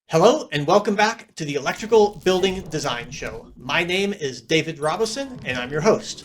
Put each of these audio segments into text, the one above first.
Hello and welcome back to the Electrical Building Design Show. My name is David Robison and I'm your host.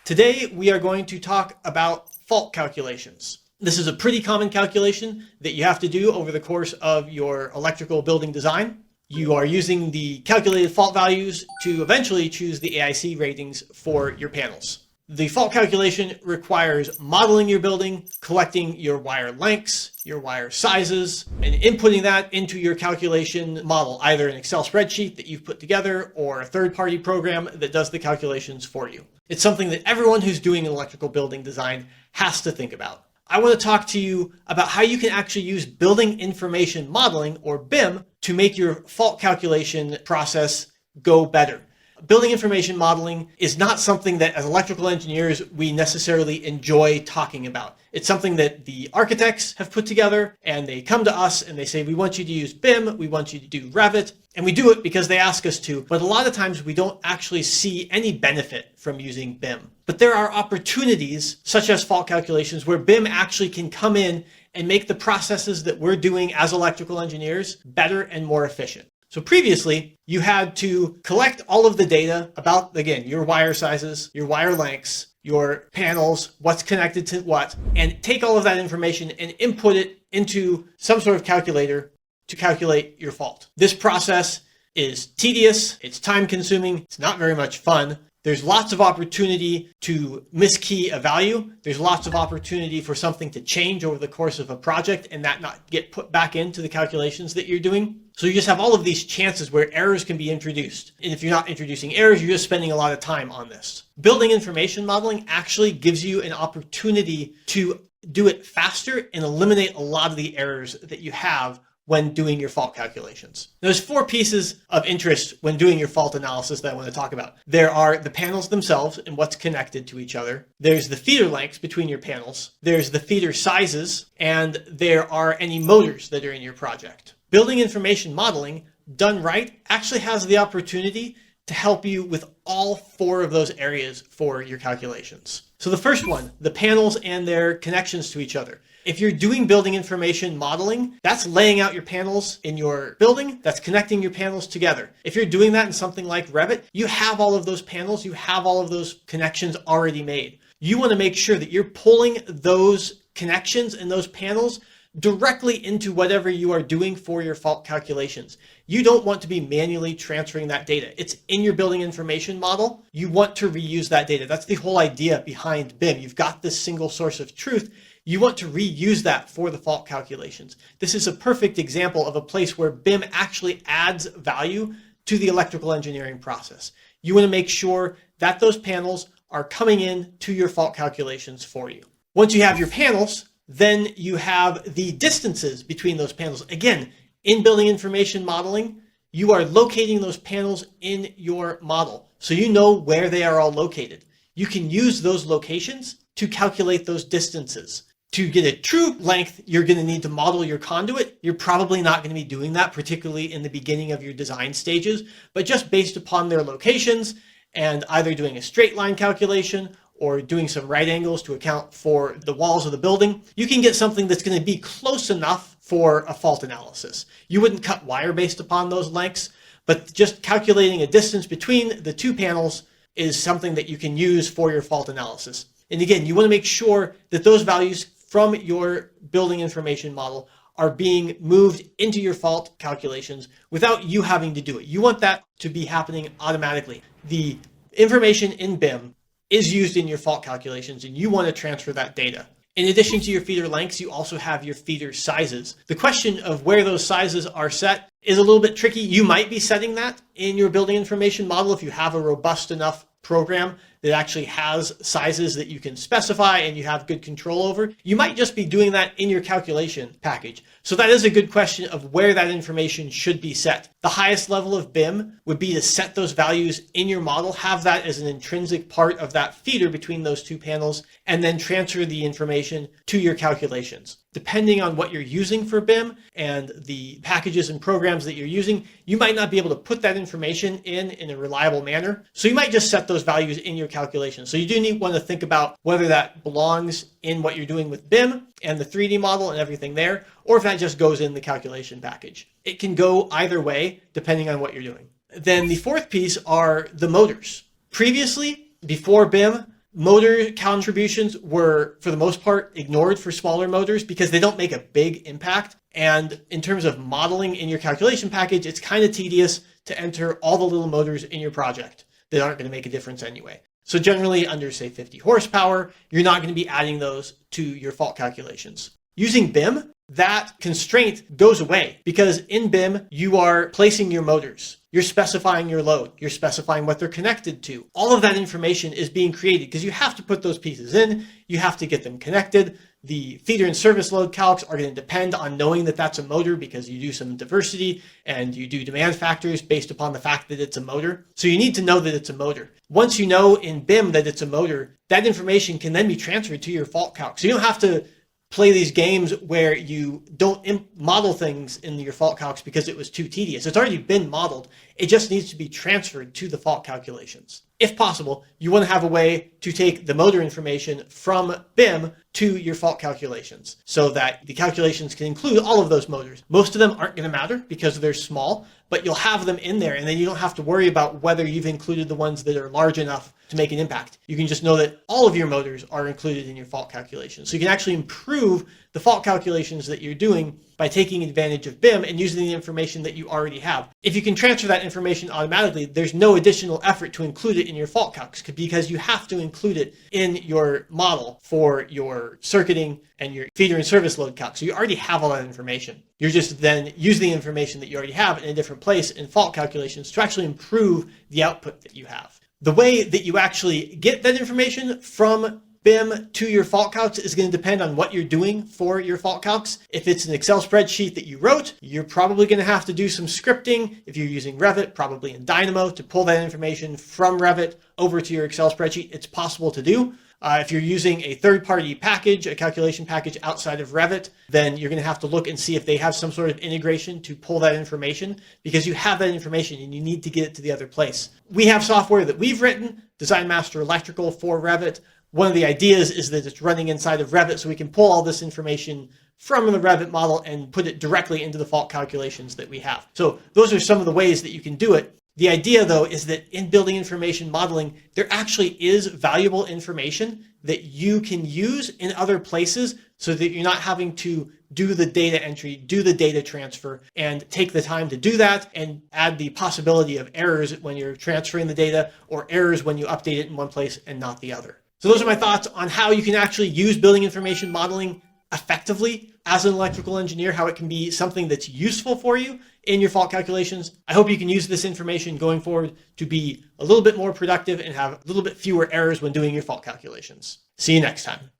Today we are going to talk about fault calculations. This is a pretty common calculation that you have to do over the course of your electrical building design. You are using the calculated fault values to eventually choose the AIC ratings for your panels. The fault calculation requires modeling your building, collecting your wire lengths, your wire sizes, and inputting that into your calculation model, either an Excel spreadsheet that you've put together or a third-party program that does the calculations for you. It's something that everyone who's doing electrical building design has to think about. I want to talk to you about how you can actually use building information modeling, or BIM, to make your fault calculation process go better. Building information modeling is not something that as electrical engineers we necessarily enjoy talking about. It's something that the architects have put together and they come to us and they say, we want you to use BIM, we want you to do Revit, and we do it because they ask us to. But a lot of times we don't actually see any benefit from using BIM. But there are opportunities, such as fault calculations, where BIM actually can come in and make the processes that we're doing as electrical engineers better and more efficient. So previously, you had to collect all of the data about, again, your wire sizes, your wire lengths, your panels, what's connected to what, and take all of that information and input it into some sort of calculator to calculate your fault. This process is tedious, it's time consuming, it's not very much fun. There's lots of opportunity to miskey a value. There's lots of opportunity for something to change over the course of a project and that not get put back into the calculations that you're doing. So you just have all of these chances where errors can be introduced. And if you're not introducing errors, you're just spending a lot of time on this. Building information modeling actually gives you an opportunity to do it faster and eliminate a lot of the errors that you have when doing your fault calculations. There's 4 pieces of interest when doing your fault analysis that I want to talk about. There are the panels themselves and what's connected to each other. There's the feeder lengths between your panels. There's the feeder sizes, and there are any motors that are in your project. Building information modeling, done right, actually has the opportunity to help you with all 4 of those areas for your calculations. So the first one, the panels and their connections to each other. If you're doing building information modeling, that's laying out your panels in your building, that's connecting your panels together. If you're doing that in something like Revit, you have all of those panels, you have all of those connections already made. You want to make sure that you're pulling those connections and those panels directly into whatever you are doing for your fault calculations. You don't want to be manually transferring that data. It's in your building information model. You want to reuse that data. That's the whole idea behind BIM. You've got this single source of truth. You want to reuse that for the fault calculations. This is a perfect example of a place where BIM actually adds value to the electrical engineering process. You want to make sure that those panels are coming in to your fault calculations for you. Once you have your panels, then you have the distances between those panels. Again, in building information modeling, you are locating those panels in your model, so you know where they are all located. You can use those locations to calculate those distances. To get a true length, you're going to need to model your conduit. You're probably not going to be doing that, particularly in the beginning of your design stages, but just based upon their locations and either doing a straight line calculation or doing some right angles to account for the walls of the building, you can get something that's going to be close enough for a fault analysis. You wouldn't cut wire based upon those lengths, but just calculating a distance between the 2 panels is something that you can use for your fault analysis. And again, you want to make sure that those values from your building information model are being moved into your fault calculations without you having to do it. You want that to be happening automatically. The information in BIM is used in your fault calculations, and you want to transfer that data. In addition to your feeder lengths, you also have your feeder sizes. The question of where those sizes are set is a little bit tricky. You might be setting that in your building information model if you have a robust enough program that actually has sizes that you can specify and you have good control over. You might just be doing that in your calculation package. So that is a good question of where that information should be set. The highest level of BIM would be to set those values in your model, have that as an intrinsic part of that feeder between those 2 panels, and then transfer the information to your calculations. depending on what you're using for BIM and the packages and programs that you're using, you might not be able to put that information in a reliable manner. So you might just set those values in your calculation. So you do want to think about whether that belongs in what you're doing with BIM and the 3D model and everything there, or if that just goes in the calculation package. It can go either way, depending on what you're doing. Then the fourth piece are the motors. Previously, before BIM, motor contributions were, for the most part, ignored for smaller motors because they don't make a big impact. And in terms of modeling in your calculation package, it's kind of tedious to enter all the little motors in your project that aren't going to make a difference anyway. So generally under, say, 50 horsepower, you're not going to be adding those to your fault calculations. Using BIM, that constraint goes away because in BIM, you are placing your motors. You're specifying your load. You're specifying what they're connected to. All of that information is being created because you have to put those pieces in. You have to get them connected. The feeder and service load calcs are going to depend on knowing that that's a motor because you do some diversity and you do demand factors based upon the fact that it's a motor. So you need to know that it's a motor. Once you know in BIM that it's a motor, that information can then be transferred to your fault calc. So you don't have to play these games where you don't model things in your fault calcs because it was too tedious. It's already been modeled. It just needs to be transferred to the fault calculations. If possible, you want to have a way to take the motor information from BIM to your fault calculations so that the calculations can include all of those motors. Most of them aren't going to matter because they're small, but you'll have them in there and then you don't have to worry about whether you've included the ones that are large enough to make an impact. You can just know that all of your motors are included in your fault calculations. So you can actually improve the fault calculations that you're doing by taking advantage of BIM and using the information that you already have. If you can transfer that information automatically, there's no additional effort to include it in your fault calcs because you have to include it in your model for your circuiting and your feeder and service load calcs. So you already have all that information. You're just then using the information that you already have in a different place in fault calculations to actually improve the output that you have. The way that you actually get that information from BIM to your fault calcs is going to depend on what you're doing for your fault calcs. If it's an Excel spreadsheet that you wrote, you're probably going to have to do some scripting. If you're using Revit, probably in Dynamo to pull that information from Revit over to your Excel spreadsheet. It's possible to do. If you're using a third-party package, a calculation package outside of Revit, then you're going to have to look and see if they have some sort of integration to pull that information because you have that information and you need to get it to the other place. We have software that we've written, Design Master Electrical for Revit. One of the ideas is that it's running inside of Revit so we can pull all this information from the Revit model and put it directly into the fault calculations that we have. So those are some of the ways that you can do it. The idea, though, is that in building information modeling, there actually is valuable information that you can use in other places so that you're not having to do the data entry, do the data transfer, and take the time to do that and add the possibility of errors when you're transferring the data or errors when you update it in one place and not the other. So those are my thoughts on how you can actually use building information modeling effectively as an electrical engineer, how it can be something that's useful for you in your fault calculations. I hope you can use this information going forward to be a little bit more productive and have a little bit fewer errors when doing your fault calculations. See you next time.